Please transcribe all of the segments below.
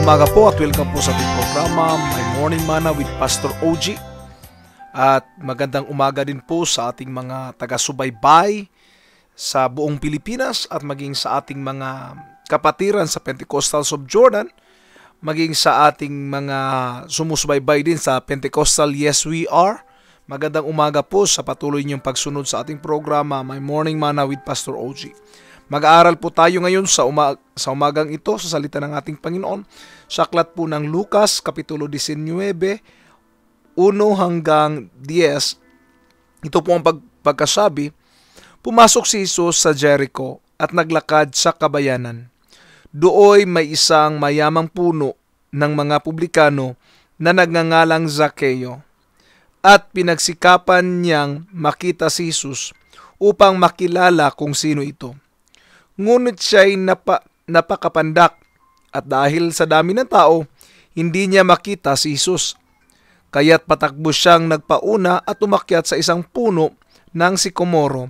umaga po at welcome po sa ating programa, My Morning Manna with Pastor OG. At magandang umaga din po sa ating mga taga-subaybay sa buong Pilipinas at maging sa ating mga kapatiran sa Pentecostals of Jordan, maging sa ating mga sumusubaybay din sa Pentecostal Yes We Are. Magandang umaga po sa patuloy niyong pagsunod sa ating programa, My Morning Manna with Pastor OG. Mag-aaral po tayo ngayon sa umagang ito sa salita ng ating Panginoon sa aklat po ng Lucas, Kapitulo 19, 1 hanggang 10. Ito po ang pagkasabi, pumasok si Jesus sa Jericho at naglakad sa kabayanan. Dooy may isang mayamang puno ng mga publikano na nagngangalang Zaccheo at pinagsikapan niyang makita si Jesus upang makilala kung sino ito. Ngunit siya'y napakapandak at dahil sa dami ng tao, hindi niya makita si Jesus. Kaya't patakbo siyang nagpauna at umakyat sa isang puno ng sikomoro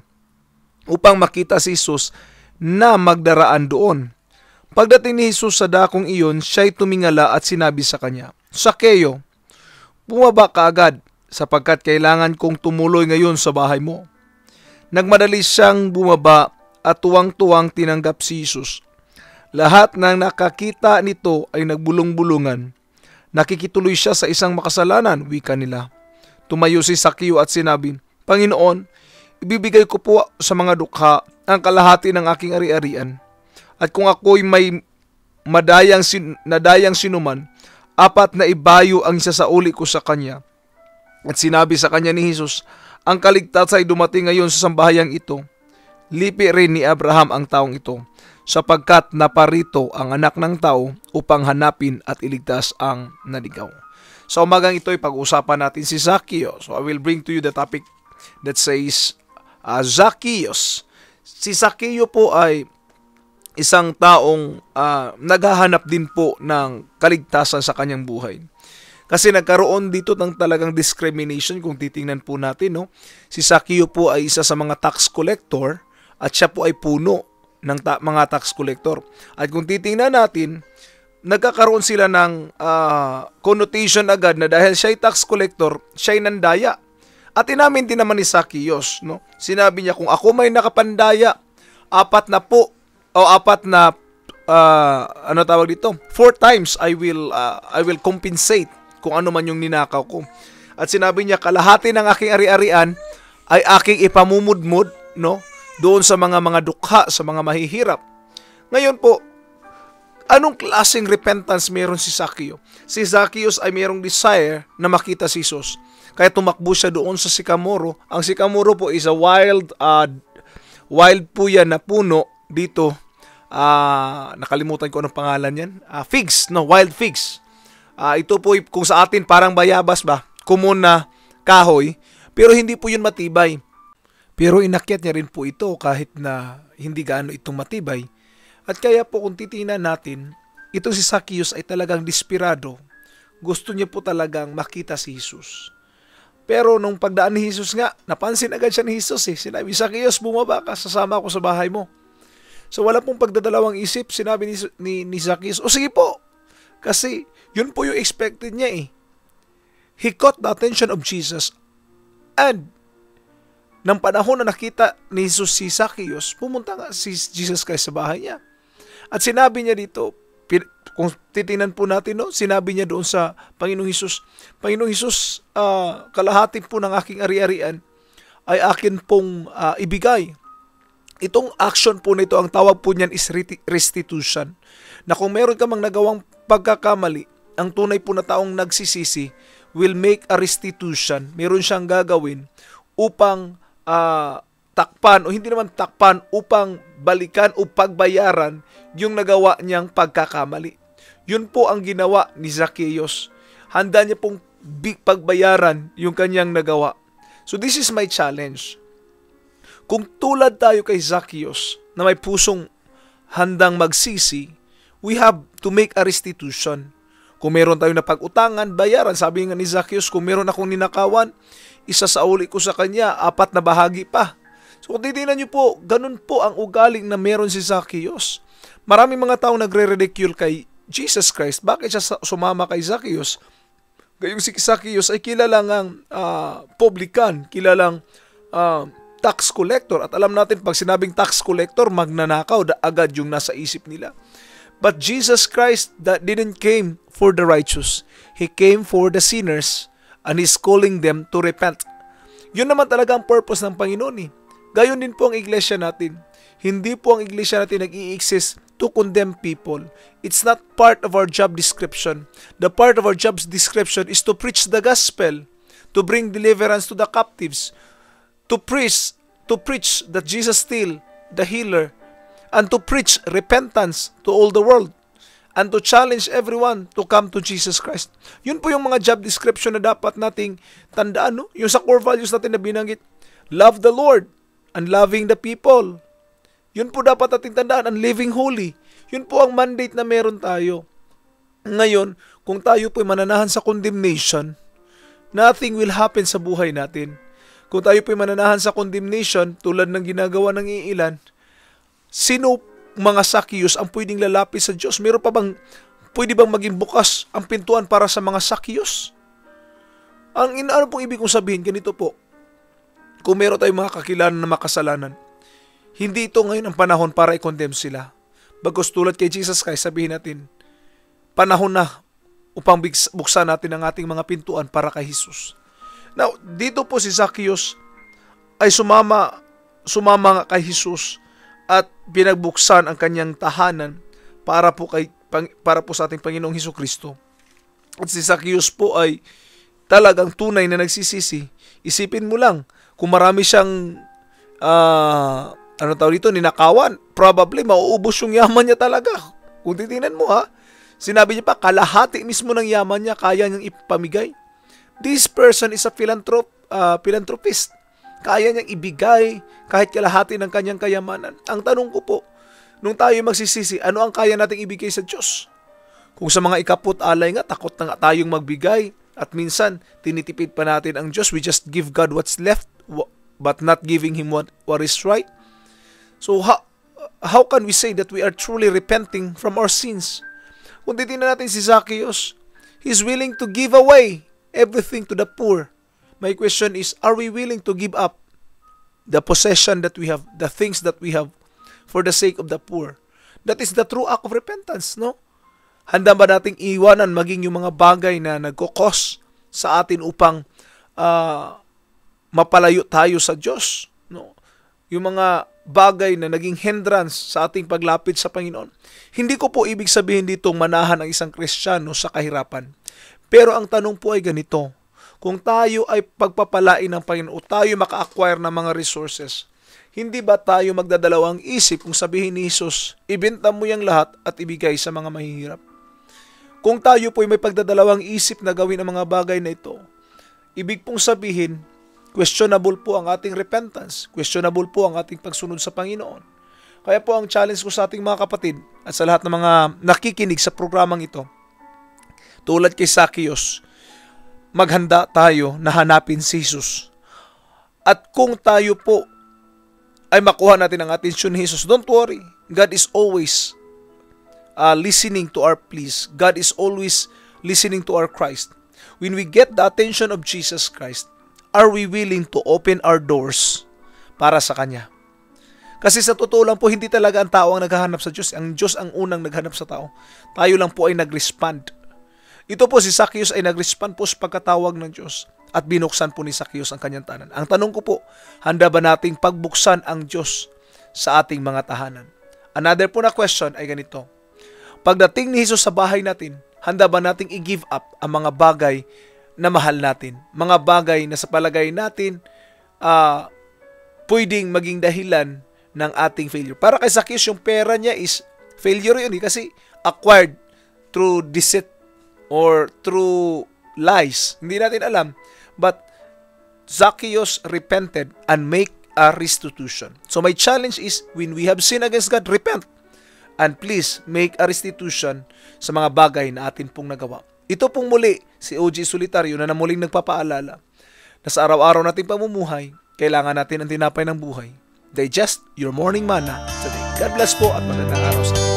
upang makita si Jesus na magdaraan doon. Pagdating ni Jesus sa dakong iyon, siya'y tumingala at sinabi sa kanya, Zaccheo, bumaba ka agad sapagkat kailangan kong tumuloy ngayon sa bahay mo. Nagmadali siyang bumaba at tuwang-tuwang tinanggap si Jesus. Lahat ng nakakita nito ay nagbulong-bulungan. Nakikituloy siya sa isang makasalanan, wika nila. Tumayo si Zaccheo at sinabi, Panginoon, ibibigay ko po sa mga dukha ang kalahati ng aking ari-arian. At kung ako'y may nadayang sinuman, 4 na ibayo ang isa sa uli ko sa kanya. At sinabi sa kanya ni Jesus, ang kaligtasan ay dumating ngayon sa sambahayang ito. Lipi rin ni Abraham ang taong ito, sapagkat naparito ang anak ng tao upang hanapin at iligtas ang naligaw. Sa umagang ito ay pag-uusapan natin si Zaccheo. So I will bring to you the topic that says Zacchaeus. Si Zaccheo po ay isang taong naghahanap din po ng kaligtasan sa kanyang buhay. Kasi nagkaroon dito ng talagang discrimination kung titingnan po natin. No? Si Zaccheo po ay isa sa mga tax collector at siya po ay puno ng mga tax collector. At kung titingnan natin, nagkakaroon sila ng connotation agad na dahil siya ay tax collector, siya ay nandaya. At inamin din naman ni Zacchaeus, no? Sinabi niya, kung ako may nakapandaya, 4 na 4 times I will compensate kung ano man yung ninakaw ko. At sinabi niya, kalahati ng aking ari-arian ay aking ipamumudmud, no? Doon sa mga dukha, sa mga mahihirap. Ngayon po, anong klaseng repentance meron si Zaccheo? Si Zacchaeus ay mayroong desire na makita si Jesus. Kaya tumakbo siya doon sa sikamoro. Ang sikamoro po is a wild po yan na puno dito. Nakalimutan ko anong pangalan yan. Figs, no? Wild figs. Ito po kung sa atin parang bayabas ba? Common na kahoy. Pero hindi po yun matibay. Pero inakyat niya rin po ito kahit na hindi gaano itong matibay. At kaya po kung titingnan natin, ito si Zacchaeus ay talagang desperado. Gusto niya po talagang makita si Jesus. Pero nung pagdaan ni Jesus nga, napansin agad siya ni Jesus eh. Sinabi, Zacchaeus, bumaba ka, sasama ako sa bahay mo. So wala pong pagdadalawang isip, sinabi ni Zacchaeus, o sige po. Kasi yun po yung expected niya eh. He caught the attention of Jesus. And nang panahon na nakita ni Jesus si Zacchaeus, pumunta nga si Jesus kay sa bahay niya. At sinabi niya dito, kung titingnan po natin, no, sinabi niya doon sa Panginoong Hesus, Panginoong Hesus, kalahati po ng aking ari-arian ay akin pong ibigay. Itong action po nito, ang tawag po niyan is restitution. Na kung meron ka mang nagawang pagkakamali, ang tunay po na taong nagsisisi will make a restitution. Meron siyang gagawin upang takpan o hindi naman takpan, upang balikan o pagbayaran yung nagawa niyang pagkakamali. Yun po ang ginawa ni Zacchaeus. Handa niya pong pagbayaran yung kanyang nagawa. So this is my challenge. Kung tulad tayo kay Zacchaeus na may pusong handang magsisi, we have to make a restitution. Kung meron tayong napag-utangan, bayaran. Sabi nga ni Zacchaeus, kung meron akong ninakawan, isasauli ko sa kanya, 4 na bahagi pa. So kung titignan niyo po, ganun po ang ugaling na meron si Zacchaeus. Maraming mga tao nagre-ridicule kay Jesus Christ, bakit siya sumama kay Zacchaeus? Gayong si Zacchaeus ay kilalang publican, kilalang tax collector. At alam natin, pag sinabing tax collector, magnanakaw, agad yung nasa isip nila. But Jesus Christ didn't came for the righteous. He came for the sinners, and He's calling them to repent. Yun naman talaga ang purpose ng Panginoon eh. Gayon din po ang iglesia natin. Hindi po ang iglesia natin nag-i-exist to condemn people. It's not part of our job description. The part of our job description is to preach the gospel, to bring deliverance to the captives, to preach that Jesus still the healer, and to preach repentance to all the world, and to challenge everyone to come to Jesus Christ. Yun po yung mga job description na dapat nating tandaan, no? Yung sa core values natin na binanggit, love the Lord and loving the people. Yun po dapat nating tandaan, and living holy. Yun po ang mandate na meron tayo. Ngayon, kung tayo po'y mananahan sa condemnation, nothing will happen sa buhay natin. Kung tayo po'y mananahan sa condemnation, tulad ng ginagawa ng iilan, sino mga Zacchaeus ang pwedeng lalapit sa Diyos? Pwede bang maging bukas ang pintuan para sa mga Zacchaeus? Ano pong ibig kong sabihin? Ganito po. Kung meron tayong mga kakilala na makasalanan, hindi ito ngayon ang panahon para i-condemn sila. Bagkus tulad kay Jesus Christ, sabihin natin, panahon na upang buksan natin ang ating mga pintuan para kay Jesus. Now, dito po si Zacchaeus ay sumama nga kay Jesus at pinagbuksan ang kanyang tahanan para po sa ating Panginoong Hesukristo. At si Zacchaeus po ay talagang tunay na nagsisisi. Isipin mo lang, kung marami siyang ninakawan, probably mauubos yung yaman niya talaga. Kung titingnan mo sinabi niya pa, kalahati mismo ng yaman niya kaya niyang ipamigay. This person is a philanthropist. Kaya niyang ibigay kahit kalahati ng kanyang kayamanan. Ang tanong ko po, nung tayo magsisisi, ano ang kaya nating ibigay sa Diyos? Kung sa mga ikaput-alay nga, takot na nga tayong magbigay. At minsan, tinitipid pa natin ang Diyos. We just give God what's left, but not giving Him what is right. So, how can we say that we are truly repenting from our sins? Kung titignan natin si Zacchaeus, he's willing to give away everything to the poor. My question is, are we willing to give up the possession that we have, the things that we have, for the sake of the poor? That is the true act of repentance, no? Handa ba nating iwanan maging yung mga bagay na nagkukos sa atin upang mapalayo tayo sa Diyos, no? Yung mga bagay na naging hindrance sa ating paglapit sa Panginoon. Hindi ko po ibig sabihin ditong manahan ang isang Kristiyano sa kahirapan. Pero ang tanong po ay ganito, kung tayo ay pagpapalain ng Panginoon o tayo maka-acquire ng mga resources, hindi ba tayo magdadalawang isip kung sabihin ni Jesus, ibenta mo yung lahat at ibigay sa mga mahihirap? Kung tayo po ay may pagdadalawang isip na gawin ang mga bagay na ito, ibig pong sabihin, questionable po ang ating repentance, questionable po ang ating pagsunod sa Panginoon. Kaya po ang challenge ko sa ating mga kapatid at sa lahat ng mga nakikinig sa programang ito, tulad kay Zacchaeus, maghanda tayo na hanapin si Jesus. At kung tayo po ay makuha natin ang atensyon ni Jesus, don't worry. God is always listening to our pleas. God is always listening to our Christ. When we get the attention of Jesus Christ, are we willing to open our doors para sa Kanya? Kasi sa totoo lang po, hindi talaga ang tao ang naghahanap sa Diyos. Ang Diyos ang unang naghanap sa tao. Tayo lang po ay nag-respond. Ito po si Zacchaeus ay nag-respond po sa pagkatawag ng Diyos at binuksan po ni Zacchaeus ang kanyang tahanan. Ang tanong ko po, handa ba nating pagbuksan ang Diyos sa ating mga tahanan? Another po na question ay ganito. Pagdating ni Jesus sa bahay natin, handa ba nating i-give up ang mga bagay na mahal natin? Mga bagay na sa palagay natin pwedeng maging dahilan ng ating failure. Para kay Zacchaeus, yung pera niya is failure yun kasi acquired through deceit or through lies. Hindi natin alam. But Zacchaeus repented and make a restitution. So my challenge is, when we have sinned against God, repent. And please, make a restitution sa mga bagay na atin pong nagawa. Ito pong muli, si O.G. Solitario na muling nagpapaalala na sa araw-araw nating pamumuhay, kailangan natin ang tinapay ng buhay. Digest your morning manna today. God bless po at magandang araw sa inyo.